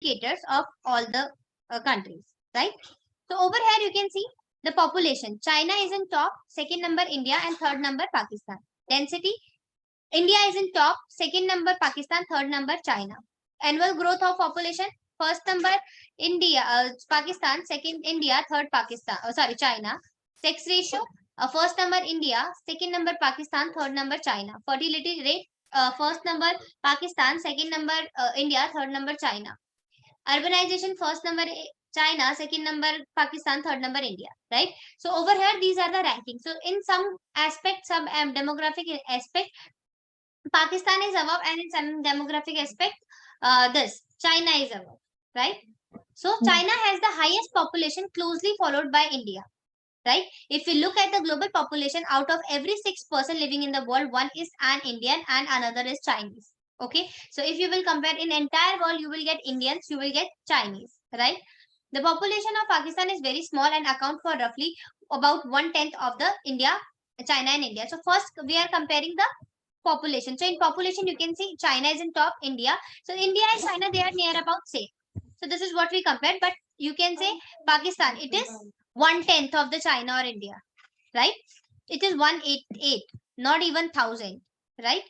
indicators of all the countries, right? So over here you can see the population. China is in top, second number India, and third number Pakistan. Density, India is in top, second number Pakistan, third number China. Annual growth of population, first number India, Pakistan, second India, third Pakistan. Oh, sorry, China. Sex ratio, first number India, second number Pakistan, third number China. Fertility rate, first number Pakistan, second number India, third number China. Urbanization, first number China, second number Pakistan, third number India, right? So over here, these are the rankings. So in some aspect, some demographic aspect, Pakistan is above, and in some demographic aspect, this China is above, right? So China has the highest population, closely followed by India, right? If we look at the global population, out of every 6 person living in the world, one is an Indian and another is Chinese. Okay, so if you will compare in entire world, you will get Indians, you will get Chinese, right? The population of Pakistan is very small and account for roughly about 1/10 of the India, China and India. So first we are comparing the population. So in population, you can see China is in top, India. So India and China, they are near about same. So this is what we compare. But you can say Pakistan, it is 1/10 of the China or India, right? It is 188, not even 1,000, right?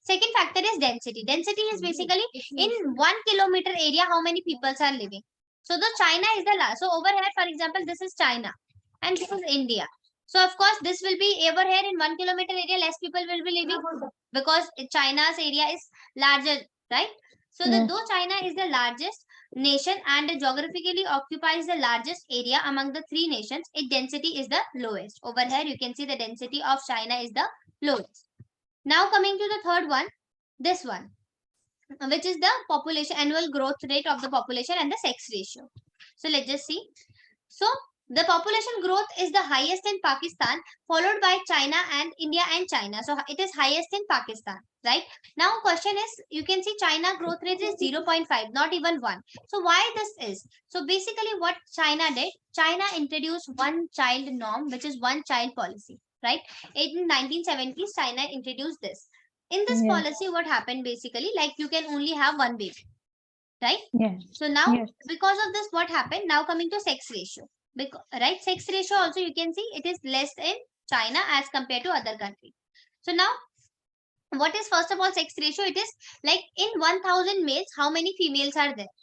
Second factor is density. Density is basically in 1 kilometer area, how many people are living. So the China is the last. So over here, for example, this is China and this is India. So of course, this will be over here in 1 kilometer area, less people will be living because China's area is larger, right? So though China is the largest nation and geographically occupies the largest area among the three nations, its density is the lowest. Over here, you can see the density of China is the lowest. Now coming to the third one, this one, which is the population, annual growth rate of the population and the sex ratio. So let's just see. So the population growth is the highest in Pakistan, followed by China and India and China. So it is highest in Pakistan, right? Now question is, you can see China growth rate is 0.5, not even 1. So why this is? So basically what China did, China introduced one child norm, which is one child policy, right? In 1970s, China introduced this. In this policy, what happened basically, like you can only have one baby, right? So now because of this, what happened? Now coming to sex ratio, right? Sex ratio also you can see it is less in China as compared to other countries. So now what is first of all sex ratio? It is like in 1,000 males, how many females are there,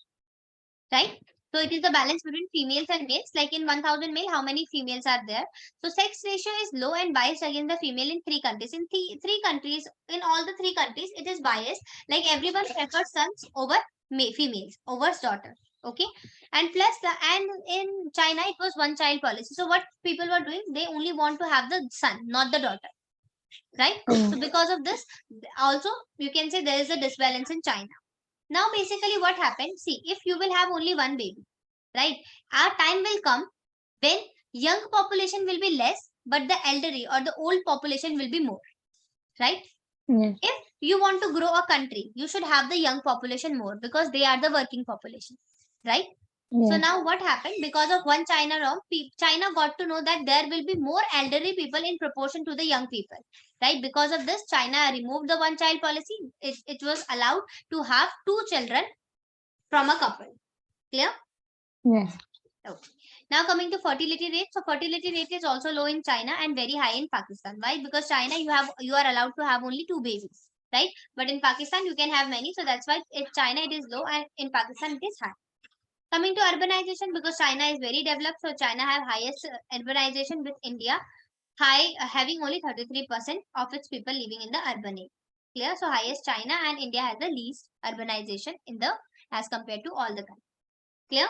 right? So it is the balance between females and males. Like in 1,000 male, how many females are there? So sex ratio is low and biased against the female in 3 countries. In three countries, in all the 3 countries, it is biased. Like everyone prefers sons over females, over daughters. Okay, and plus and in China it was one child policy. So what people were doing, they only want to have the son, not the daughter, right? So because of this, also you can say there is a disbalance in China. Now basically what happened, see, if you will have only one baby, right, our time will come when young population will be less, but the elderly or the old population will be more, right? If you want to grow a country, you should have the young population more because they are the working population, right? So now what happened? Because of one China norm, China got to know that there will be more elderly people in proportion to the young people, right? Because of this, China removed the one child policy. It was allowed to have 2 children from a couple. Clear? Yes. Okay. Now coming to fertility rate. So fertility rate is also low in China and very high in Pakistan. Why? Because China you are allowed to have only 2 babies, right? But in Pakistan you can have many. So that's why in China it is low and in Pakistan it is high. Coming to urbanization, because China is very developed, so China have highest urbanization with India having only 33% of its people living in the urban area. Clear? So highest China and India has the least urbanization in the as compared to all the countries. Clear?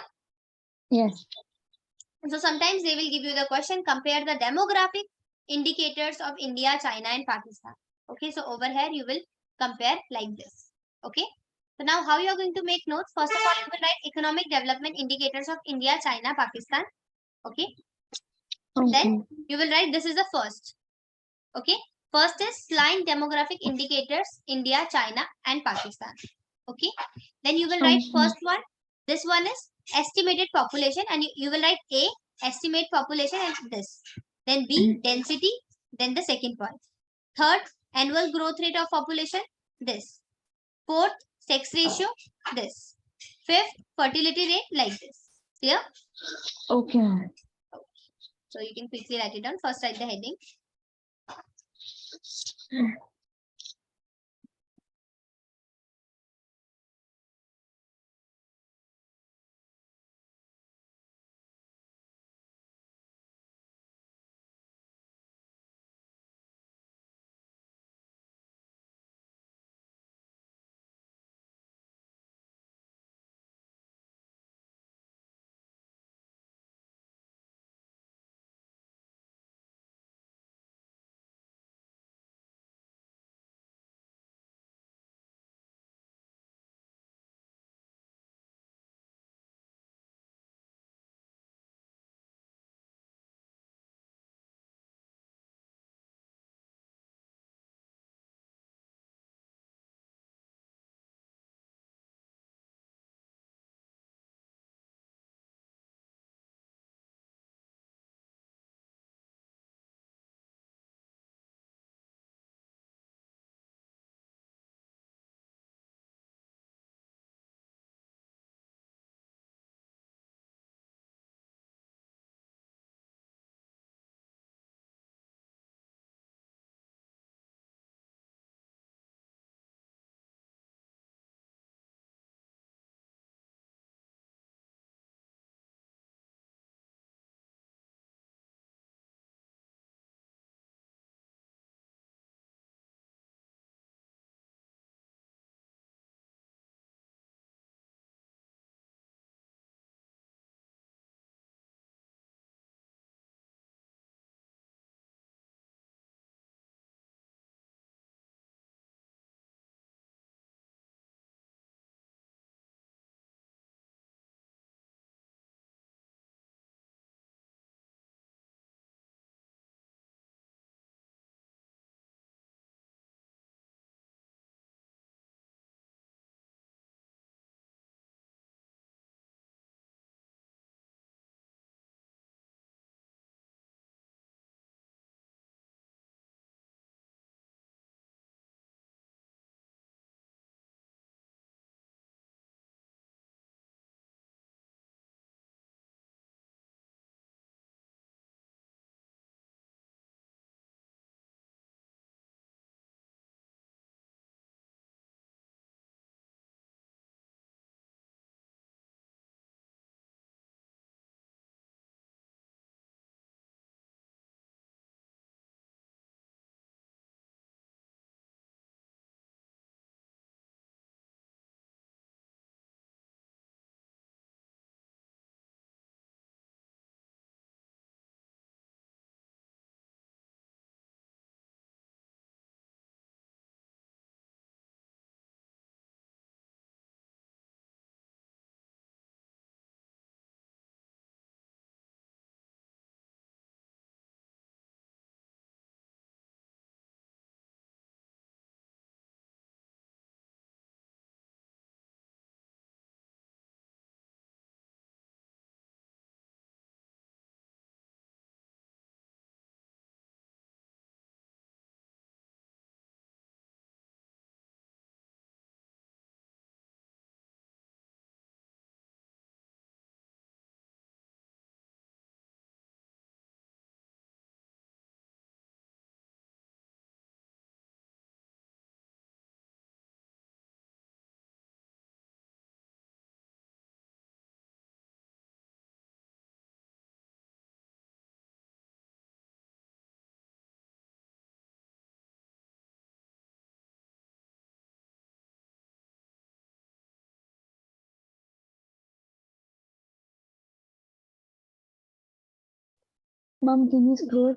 Yes. So sometimes they will give you the question, compare the demographic indicators of India, China and Pakistan. Okay, so over here you will compare like this. Okay. So now how you are going to make notes? First of all, you will write economic development indicators of India, China, Pakistan. Okay. Then you will write this is the first. Okay. First is line demographic indicators, India, China and Pakistan. Okay. Then you will write first one. This one is estimated population and you will write A, estimate population and this. Then B, density. Then the second point. Third, annual growth rate of population. This. Fourth, sex ratio. This. Fifth, fertility rate like this. Clear? Okay, ma'am. So you can quickly write it down. First, write the heading. Ma'am, can you scroll?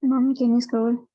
Mom, can you scroll?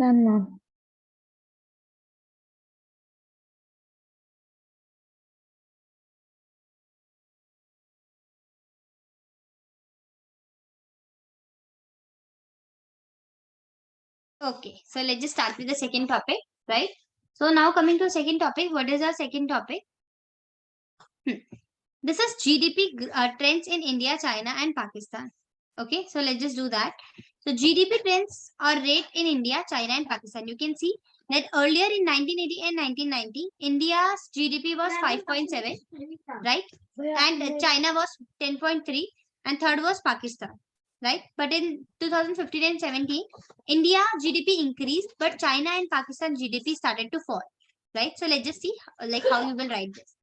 Done, ma'am. Okay, so let's just start with the second topic, right? So now coming to second topic, what is our second topic? This is GDP trends in India, China, and Pakistan. Okay, so let's just do that. So GDP trends or rate in India, China, and Pakistan. You can see that earlier in 1980 and 1990, India's GDP was 5.7, right? And China was 10.3, and third was Pakistan, right? But in 2015 and 17, India GDP increased, but China and Pakistan GDP started to fall, right? So let's just see like how you will write this.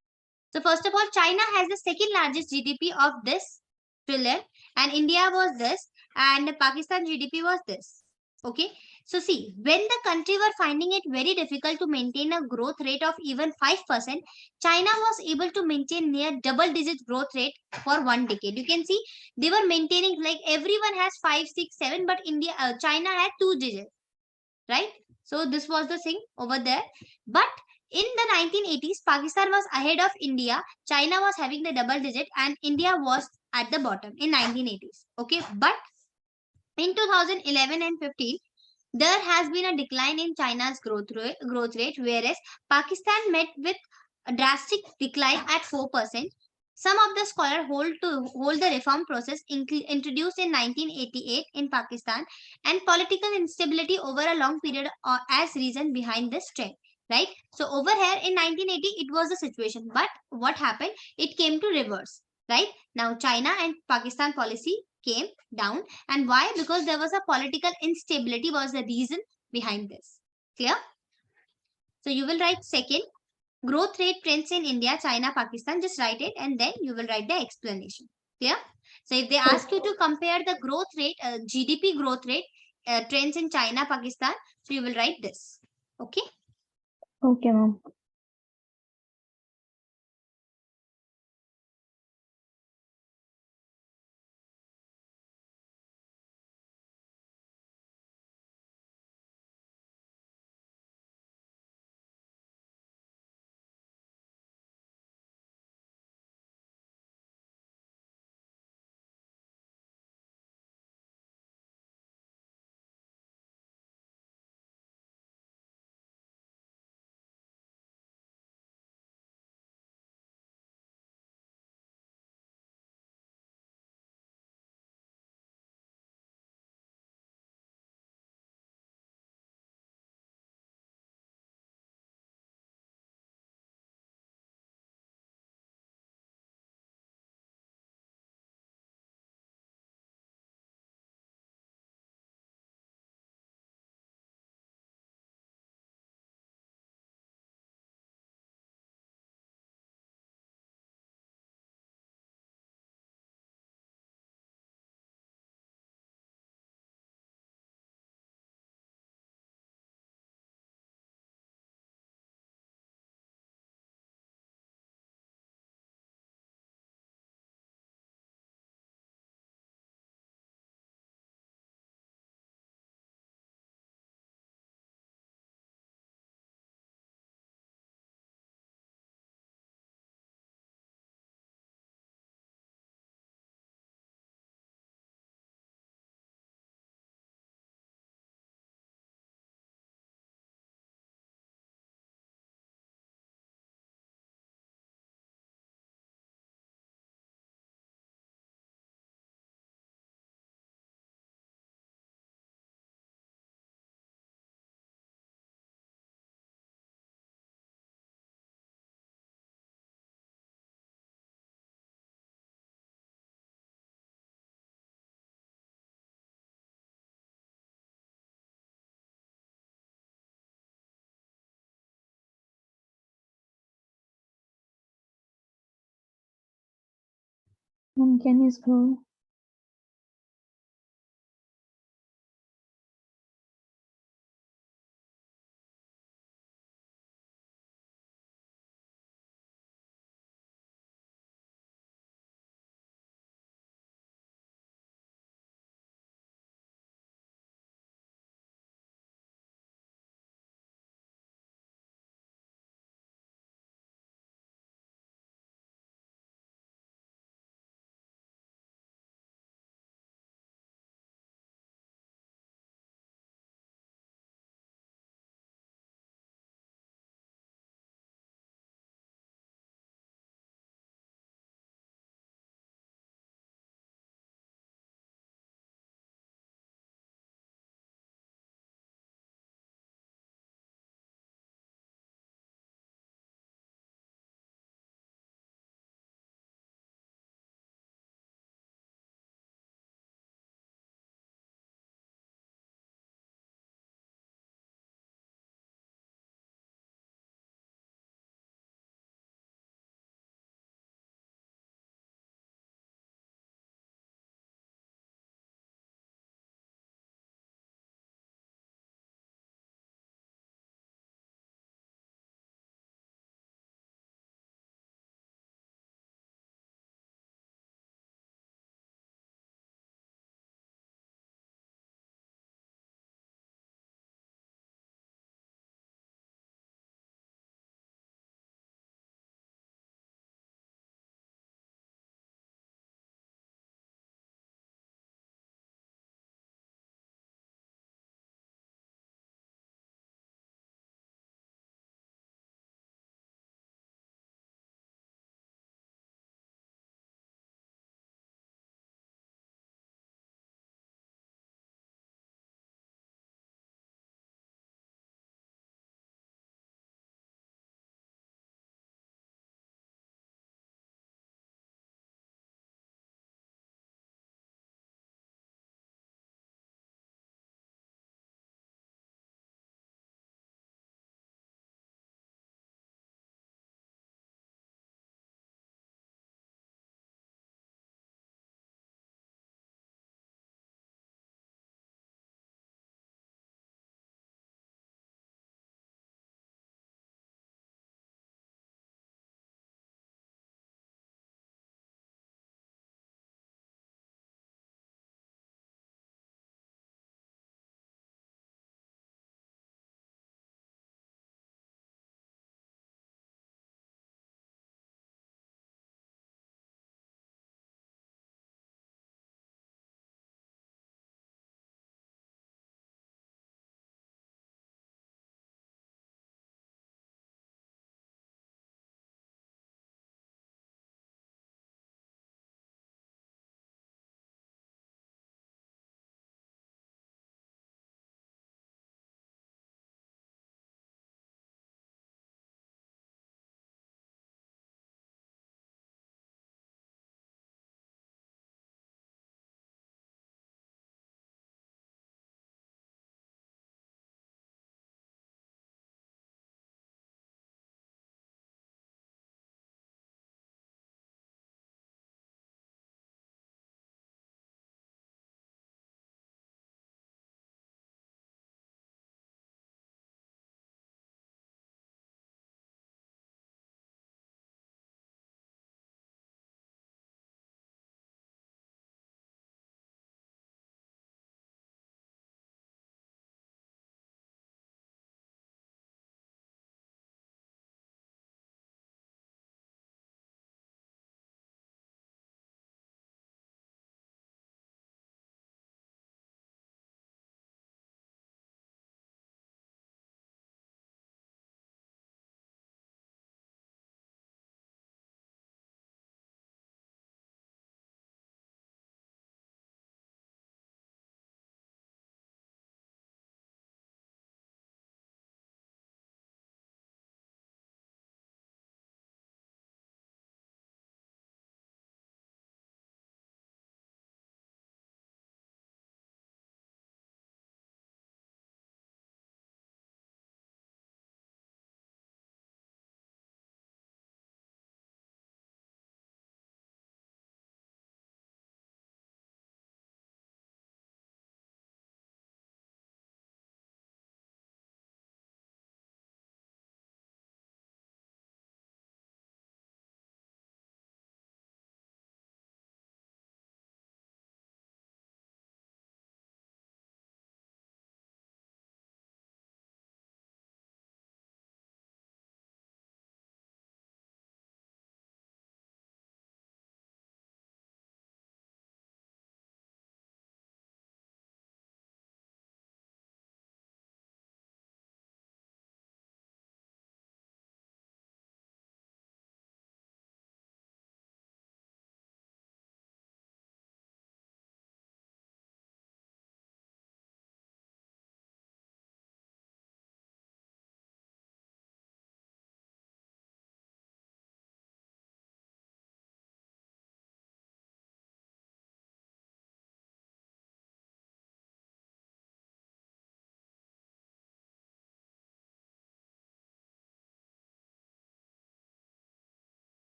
So first of all, China has the second largest GDP of this trillion, and India was this, and Pakistan GDP was this. Okay. So see, when the country were finding it very difficult to maintain a growth rate of even 5%, China was able to maintain near double-digit growth rate for one decade. You can see they were maintaining like everyone has 5, 6, 7, but China had 2 digits, right? So this was the thing over there. But in the 1980s, Pakistan was ahead of India. China was having the double digit, and India was at the bottom in 1980s. Okay, but in 2011 and 15, there has been a decline in China's growth rate, whereas Pakistan met with a drastic decline at 4%. Some of the scholars hold the reform process introduced in 1988 in Pakistan and political instability over a long period as reason behind this trend. Right. So over here in 1980, it was the situation, but what happened? It came to reverse. Right now, China and Pakistan policy came down, and why? Because there was a political instability was the reason behind this. Clear? So you will write second, growth rate trends in India, China, Pakistan. Just write it, and then you will write the explanation. Clear? So if they ask you to compare the growth rate, GDP growth rate trends in China, Pakistan, so you will write this. Okay. Okay, ma'am. Ma'am, can you scroll?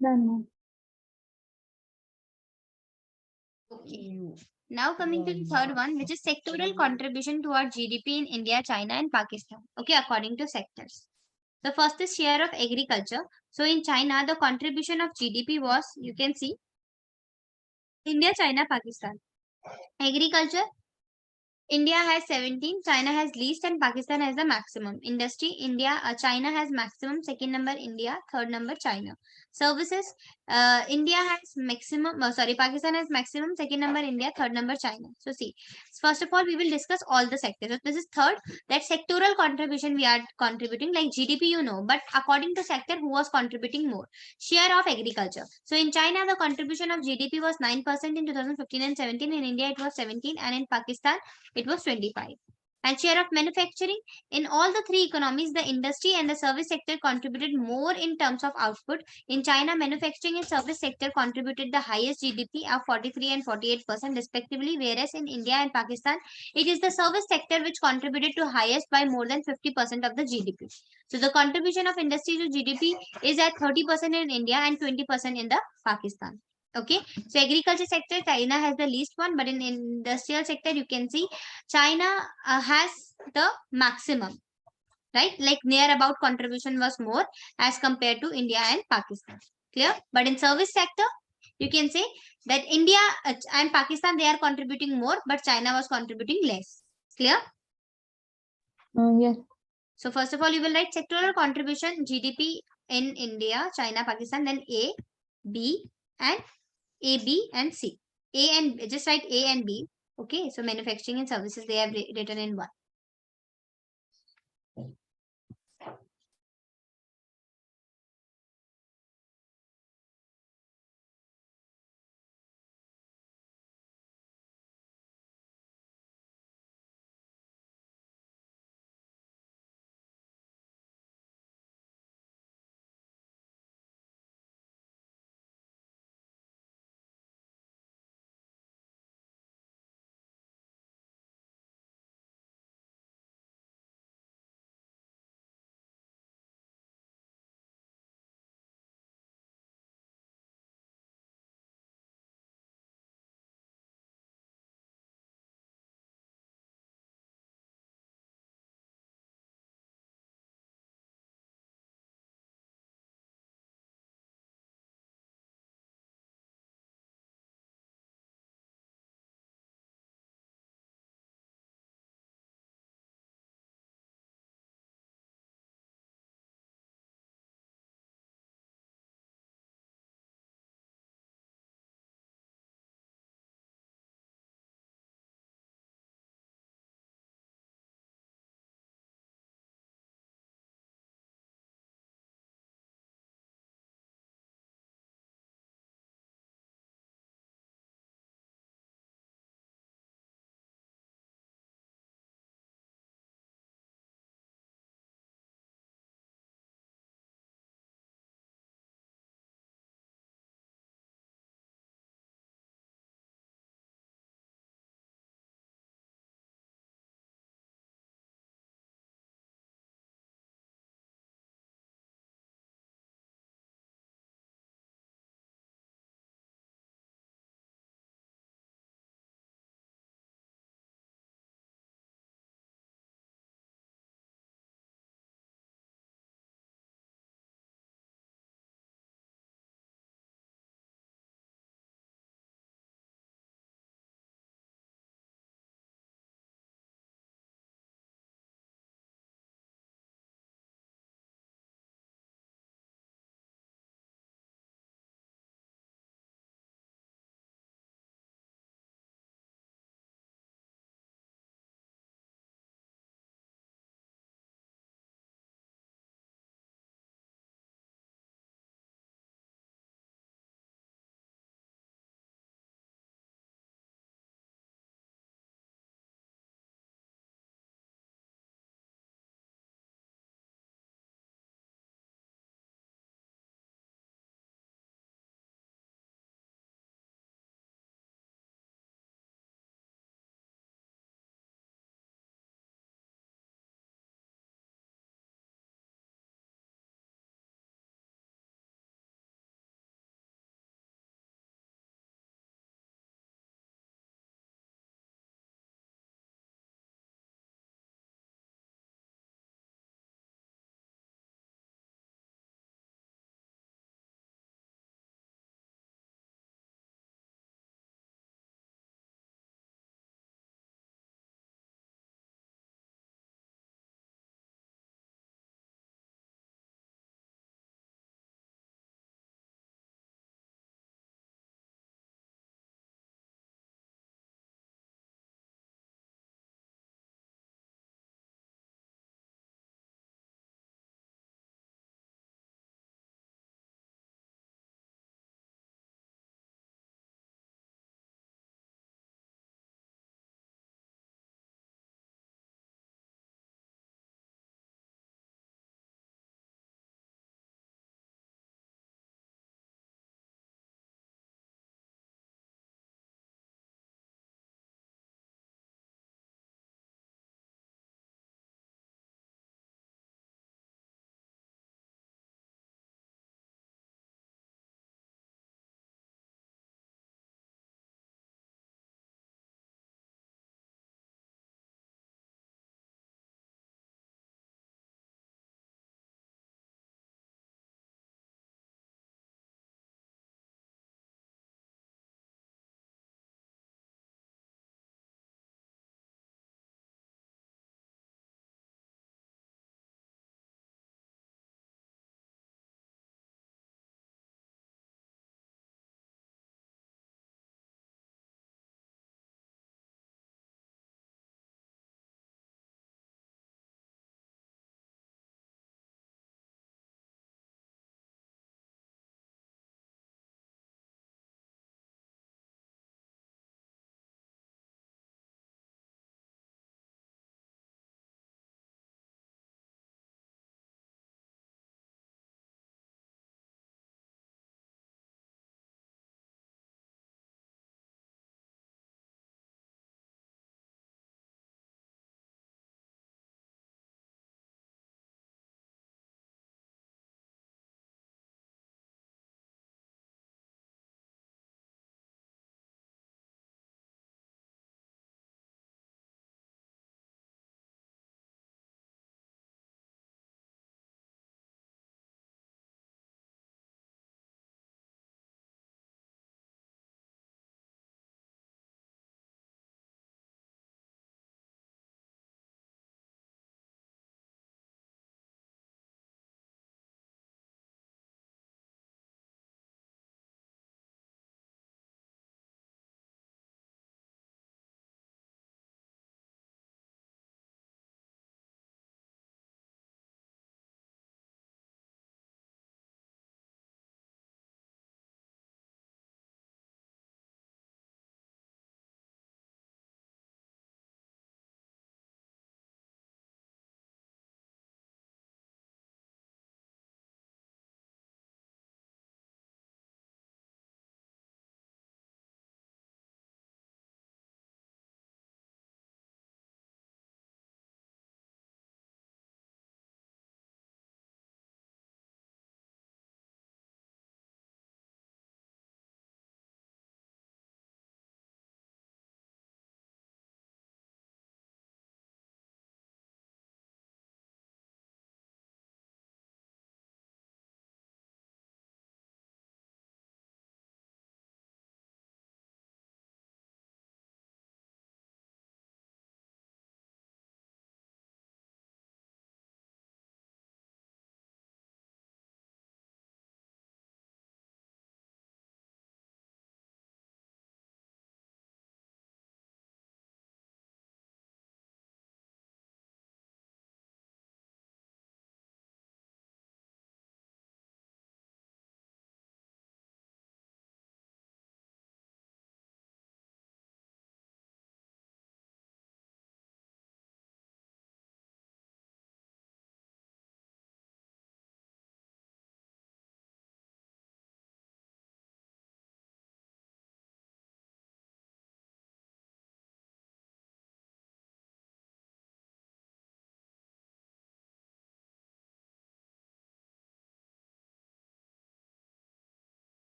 Done, ma'am. Okay. Now coming to the third one, which is sectoral contribution toward GDP in India, China, and Pakistan. Okay, according to sectors. The first is share of agriculture. So in China, the contribution of GDP was, you can see, India, China, Pakistan. Agriculture, India has 17, China has least, and Pakistan has the maximum. Industry, China has maximum, second number India, third number China. Services, India has maximum, sorry, Pakistan has maximum, second number India, third number China. So see, first of all, we will discuss all the sectors. So this is third, that sectoral contribution we are contributing, like GDP, you know, but according to sector, who was contributing more? Share of agriculture. So in China, the contribution of GDP was 9% in 2015 and 17. In India, it was 17, and in Pakistan, it was 25. And share of manufacturing, in all the three economies, the industry and the service sector contributed more in terms of output. In China, manufacturing and service sector contributed the highest GDP of 43 and 48% respectively, whereas in India and Pakistan, it is the service sector which contributed to highest by more than 50% of the GDP. So the contribution of industry to GDP is at 30% in India and 20% in the Pakistan. Okay, so agriculture sector, China has the least one, but in industrial sector, you can see China has the maximum, right? Like near about contribution was more as compared to India and Pakistan. Clear? But in service sector, you can say that India and Pakistan, they are contributing more, but China was contributing less. Clear? Yes. So first of all, you will write sectoral contribution GDP in India, China, Pakistan, then A, B, and A, B, and C. A and just write A and B. Okay, so manufacturing and services, they have written in one.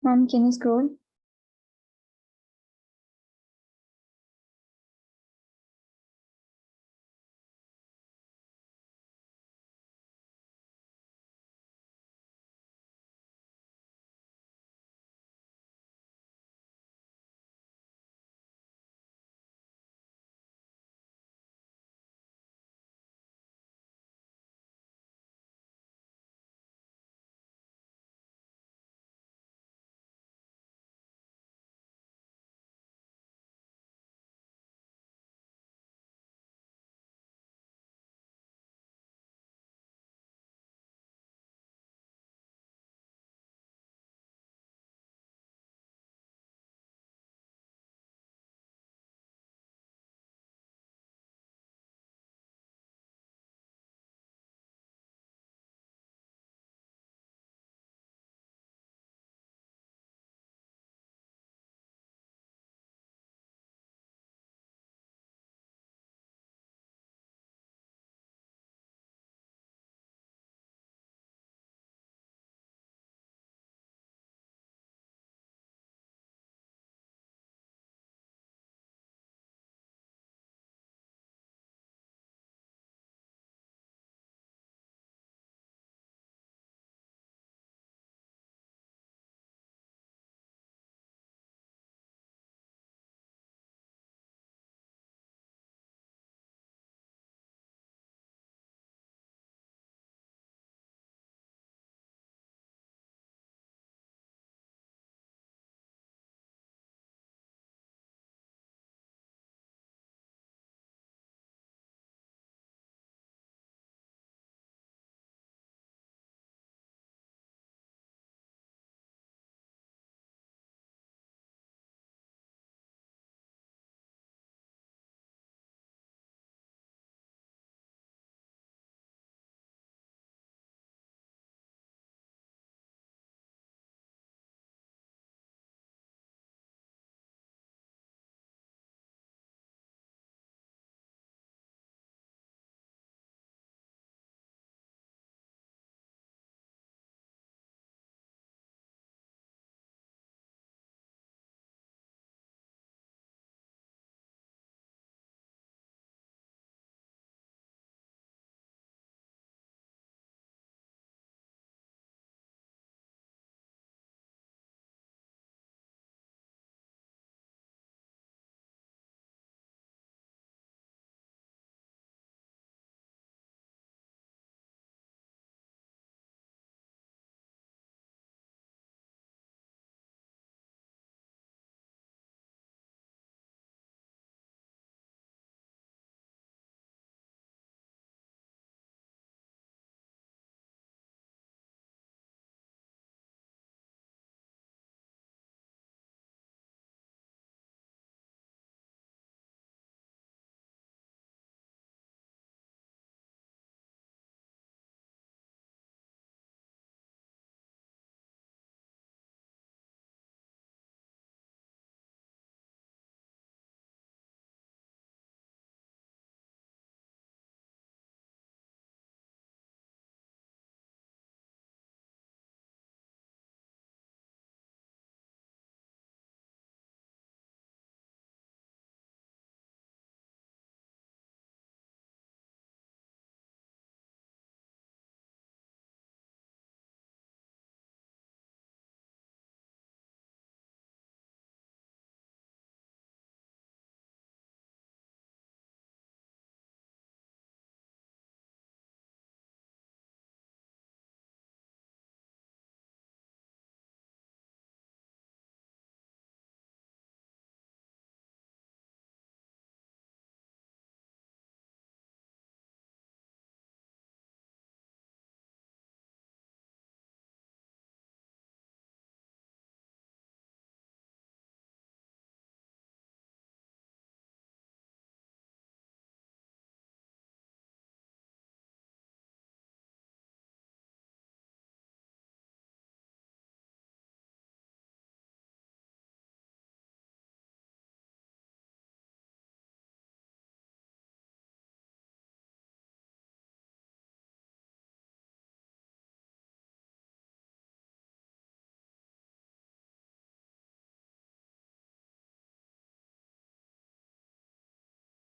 Ma'am, can you scroll?